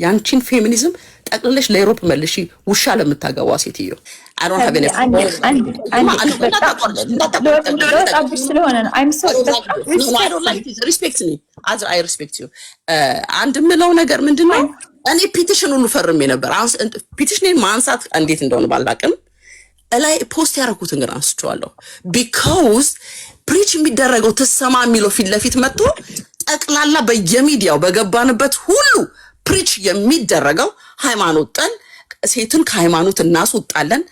ያንቺን ፌሚኒዝም ጠቅልለሽ ለአውሮፓ መልሺ ውሻ ለምታገባ ሴትዮ I don't have any respect me as I respect you አንድ ምለው ነገር ምንድነው እኔ ፒቲሽኑን ፈርሜ ነበር ፒቲሽኔን ማንሳት እንዴት እንደሆነ ባላቅም ላይ ፖስት ያደረኩትን ግን አንስቼዋለሁ because ፕሪች የሚደረገው ተሰማ የሚለው ፊት ለፊት መጥቶ ጠቅላላ በየሚዲያው በገባንበት ሁሉ ፕሪች የሚደረገው ሃይማኖት ጠል ሴትን ከሃይማኖት እናስወጣለን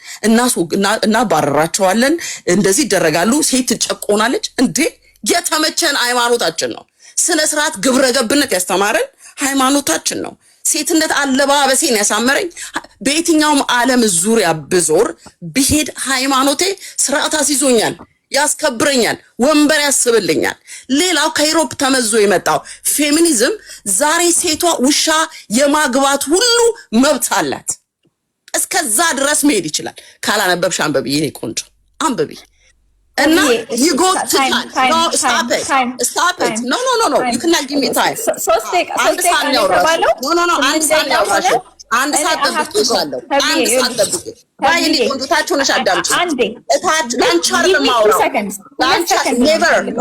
እናባረራቸዋለን እንደዚህ ይደረጋሉ ሴት ትጨቆናለች እንዴ የተመቸን ሃይማኖታችን ነው ስነ ስርዓት ግብረ ገብነት ያስተማረን ሃይማኖታችን ነው ሴትነት አለባበሴን ያሳመረኝ በየትኛውም ዓለም ዙሪያ ብዞር ብሄድ ሃይማኖቴ ስርዓት አስይዞኛል ያስከብረኛል ወንበር ያስብልኛል ሌላው ከዩሮፕ ተመዞ የመጣው ፌሚኒዝም ዛሬ ሴቷ ውሻ የማግባት ሁሉ መብት አላት እስከዛ ድረስ መሄድ ይችላል ካላነበብሽ አንበቢ የኔ ቆንጆ አንበቢ እና you go to time no stop it no you cannot give me time አንድ ሰዓት ነው no አንድ ሰዓት ጠብቄሻለሁ አንድ ሰዓት ጠብቄ ባይኔ ቆንጆታችሁ ነሽ አዳምጪ እታች ላንቻር ለማውራው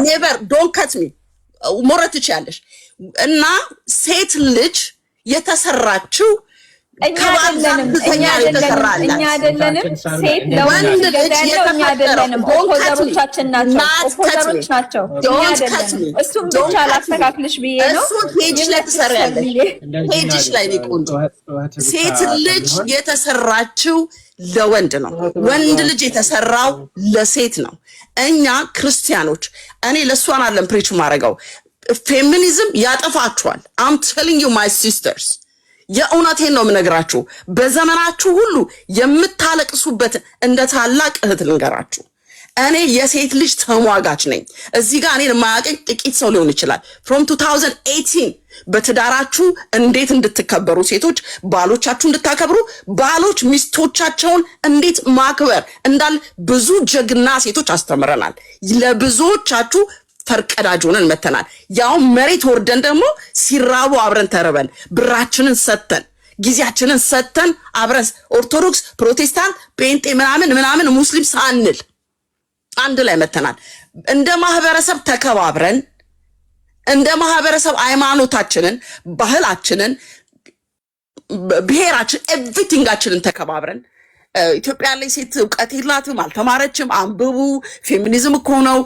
never don't cut me ሞረት ትችያለሽ እና ሴት ልጅ የተሰራችው እኛ አይደለንም ሴት ለወንድ ልጅ እኛ አይደለንም ኦፖዘሮቻችን ናቸው እሱም ብቻ ላስተካክልሽ ብዬ ነው እሱ ፔጅ ላይ ተሰራያለሽ ፔጅ ላይ ነው ቆንጆ ሴት ልጅ የተሰራችው ለወንድ ነው ወንድ ልጅ የተሰራው ለሴት ነው እኛ ክርስቲያኖች እኔ ለሷን አለም ፕሪች ማረጋው ፌሚኒዝም ያጠፋችኋል I'm telling you my sisters የእውነቴን ነው የምነግራችሁ በዘመናችሁ ሁሉ የምታለቅሱበት እንደ ታላቅ እህት ልንገራችሁ እኔ የሴት ልጅ ተሟጋች ነኝ እዚህ ጋር እኔን ማያቀኝ ጥቂት ሰው ሊሆን ይችላል from 2018 በትዳራችሁ እንዴት እንድትከበሩ ሴቶች ባሎቻችሁ እንድታከብሩ ባሎች ሚስቶቻቸውን እንዴት ማክበር እንዳል ብዙ ጀግና ሴቶች አስተምረናል ለብዙዎቻችሁ ፈርቀዳጆንን መተናል ያው መሬት ወርደን ደግሞ ሲራቡ አብረን ተረበን ብራችንን ሰተን ጊዜያችንን ሰተን አብረን ኦርቶዶክስ ፕሮቴስታንት ጴንጤ ምናምን ሙስሊም ሳንል አንድ ላይ መተናል እንደ ማህበረሰብ ተከባብረን እንደ ማህበረሰብ ሃይማኖታችንን ባህላችንን ብሔራችን ኤቭሪቲንጋችንን ተከባብረን ኢትዮጵያ ላይ ሴት ዕውቀት የላትም አልተማረችም አንብቡ ፌሚኒዝም እኮ ነው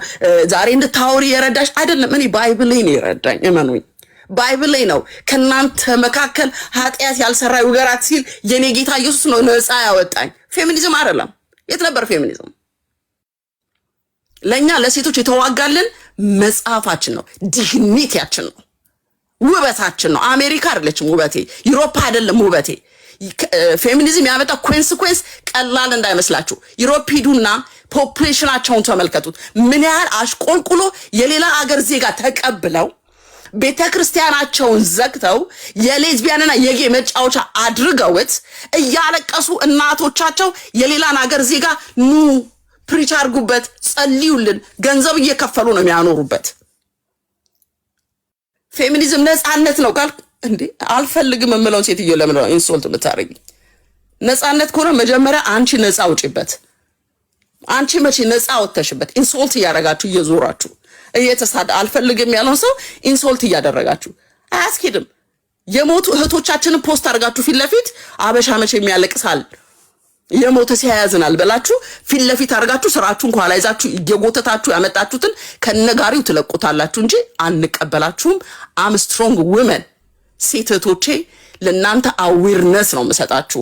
ዛሬ እንድታወሪ የረዳሽ አይደለም እኔ ባይብል ላይ ነው የረዳኝ እመኑኝ ባይብል ላይ ነው ከናንተ መካከል ኃጢያት ያልሰራ ይውገራት ሲል የኔ ጌታ ኢየሱስ ነው ነፃ ያወጣኝ ፌሚኒዝም አይደለም የት ነበር ፌሚኒዝም ለኛ ለሴቶች የተዋጋልን መጽሐፋችን ነው ዲግኒቲያችን ነው ውበታችን ነው አሜሪካ አይደለችም ውበቴ ዩሮፓ አይደለም ውበቴ ፌሚኒዝም ያመጣ ኮንሲኩዌንስ ቀላል እንዳይመስላችሁ ዩሮፕ ሂዱና ፖፑሌሽናቸውን ተመልከቱት ምን ያህል አሽቆልቁሎ የሌላ አገር ዜጋ ተቀብለው ቤተክርስቲያናቸውን ዘግተው የሌዝቢያንና የጌ መጫወቻ አድርገውት እያለቀሱ እናቶቻቸው የሌላን አገር ዜጋ ኑ ፕሪች አርጉበት ጸልዩልን ገንዘብ እየከፈሉ ነው የሚያኖሩበት ፌሚኒዝም ነፃነት ነው ቃል እንዴ አልፈልግም እምለው ሴትዮ ለምን ነው ኢንሶልት የምታረጊ ነፃነት ከሆነ መጀመሪያ አንቺ ነፃ ውጪበት አንቺ መቼ ነፃ ወተሽበት ኢንሶልት ያደረጋችሁ እየዞራችሁ እየተሳደ አልፈልግም ያለውን ሰው ኢንሶልት ያደረጋችሁ አያስኬድም የሞቱ እህቶቻችንን ፖስት አድርጋችሁ ፊት ለፊት አበሻ መቼ የሚያለቅሳል የሞተ ሲያያዝናል በላችሁ ፊት ለፊት አድርጋችሁ ስራችሁን ኋላ ይዛችሁ እየጎተታችሁ ያመጣችሁትን ከነጋሪው ትለቁታላችሁ እንጂ አንቀበላችሁም አም ስትሮንግ ውመን ሴቶቼ ለናንተ አዌርነስ ነው መሰጣችሁ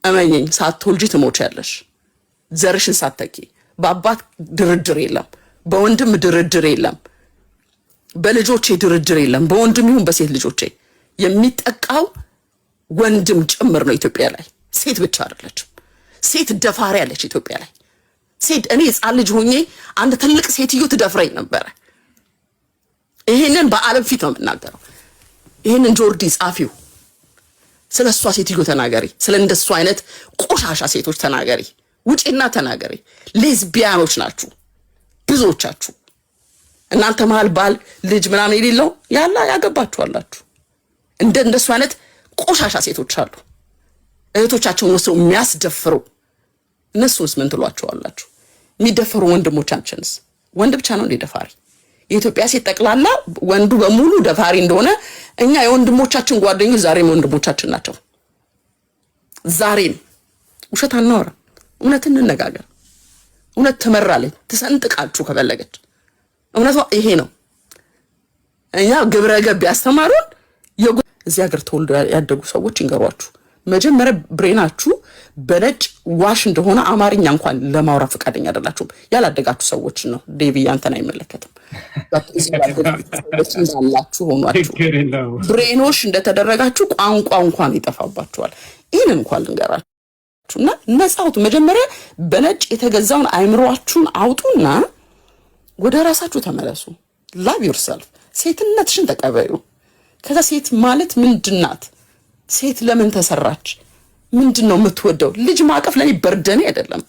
እመኝኝ ሳትወልጂ ትሞቻለሽ ዘርሽን ሳትተኪ በአባት ድርድር የለም በወንድም ድርድር የለም በልጆቼ ድርድር የለም በወንድም ይሁን በሴት ልጆቼ የሚጠቃው ወንድም ጭምር ነው ኢትዮጵያ ላይ ሴት ብቻ አይደለች ሴት ደፋሪ ያለች ኢትዮጵያ ላይ ሴት እኔ ሕፃን ልጅ ሆኜ አንድ ትልቅ ሴትዮ ትደፍረኝ ነበር ይሄንን በአለም ፊት ነው የምናገረው ይሄንን ጆርዲ ጻፊው ስለሷ ሴትዮ ተናገሪ ስለ እንደሷ አይነት ቆሻሻ ሴቶች ተናገሪ ውጪና ተናገሪ ሌዝቢያኖች ናችሁ ብዙዎቻችሁ እናንተ መሃል ባል ልጅ ምናምን የሌለው ያላ ያገባችኋላችሁ እንደሱ አይነት ቆሻሻ ሴቶች አሉ እህቶቻቸውን ወስደው የሚያስደፍሩ። እነሱስ ምን ትሏቸዋላችሁ? የሚደፈሩ ወንድሞቻችንስ? ወንድ ብቻ ነው እንደ ደፋሪ? የኢትዮጵያ ሴት ጠቅላላ ወንዱ በሙሉ ደፋሪ እንደሆነ እኛ የወንድሞቻችን ጓደኞች ዛሬም ወንድሞቻችን ናቸው። ዛሬም ውሸት አናወራም፣ እውነት እንነጋገር። እውነት ትመራለች፣ ትሰንጥቃችሁ ከፈለገች። እውነቷ ይሄ ነው። እኛ ግብረ ገብ ያስተማሩን እዚህ ሀገር ተወልዶ ያደጉ ሰዎች ይንገሯችሁ። መጀመሪያ ብሬናችሁ በነጭ ዋሽ እንደሆነ አማርኛ እንኳን ለማውራት ፈቃደኛ አይደላችሁም። ያላደጋችሁ ሰዎች ነው። ዴቪ አንተን አይመለከትም። እንዳላችሁ ሆኗችሁ ብሬኖሽ እንደተደረጋችሁ ቋንቋ እንኳን ይጠፋባችኋል። ይህንን እንኳን ልንገራችሁና ነፃ አውጡ። መጀመሪያ በነጭ የተገዛውን አይምሯችሁን አውጡና ወደ ራሳችሁ ተመለሱ። ላቭ ዮርሰልፍ። ሴትነትሽን ተቀበዩ። ከዛ ሴት ማለት ምንድናት? ሴት ለምን ተሰራች? ምንድነው የምትወደው? ልጅ ማቀፍ ለኔ በርደኔ አይደለም።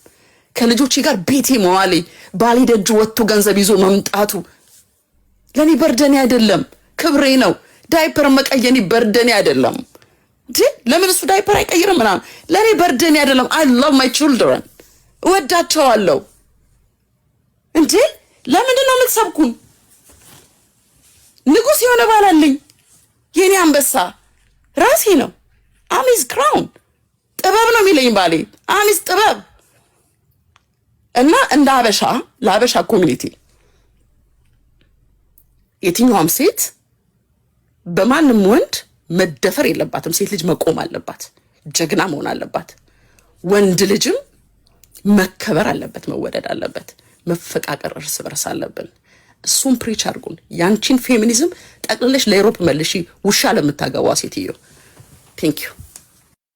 ከልጆቼ ጋር ቤቴ መዋሌ፣ ባሌ ደጅ ወጥቶ ገንዘብ ይዞ መምጣቱ ለኔ በርደኔ አይደለም፣ ክብሬ ነው። ዳይፐር መቀየኔ በርደኔ አይደለም። ለምን እሱ ዳይፐር አይቀይርም ምናምን ለኔ በርደኔ አይደለም። I love my children እወዳቸዋለሁ። እንዴ ለምንድን ነው የምትሰብኩን? ንጉስ የሆነ ባል አለኝ፣ የኔ አንበሳ ራሴ ነው። አሚዝ ክራውን ጥበብ ነው የሚለኝ ባሌ። አሚዝ ጥበብ እና እንደ አበሻ ለአበሻ ኮሚኒቲ የትኛውም ሴት በማንም ወንድ መደፈር የለባትም። ሴት ልጅ መቆም አለባት፣ ጀግና መሆን አለባት። ወንድ ልጅም መከበር አለበት፣ መወደድ አለበት፣ መፈቃቀር እርስ በርስ አለብን። እሱም ፕሪች አድርጉን። ያንቺን ፌሚኒዝም ጠቅልለሽ ለአውሮፓ መልሺ፣ ውሻ ለምታገባ ሴትዮ። ቴንክ ዩ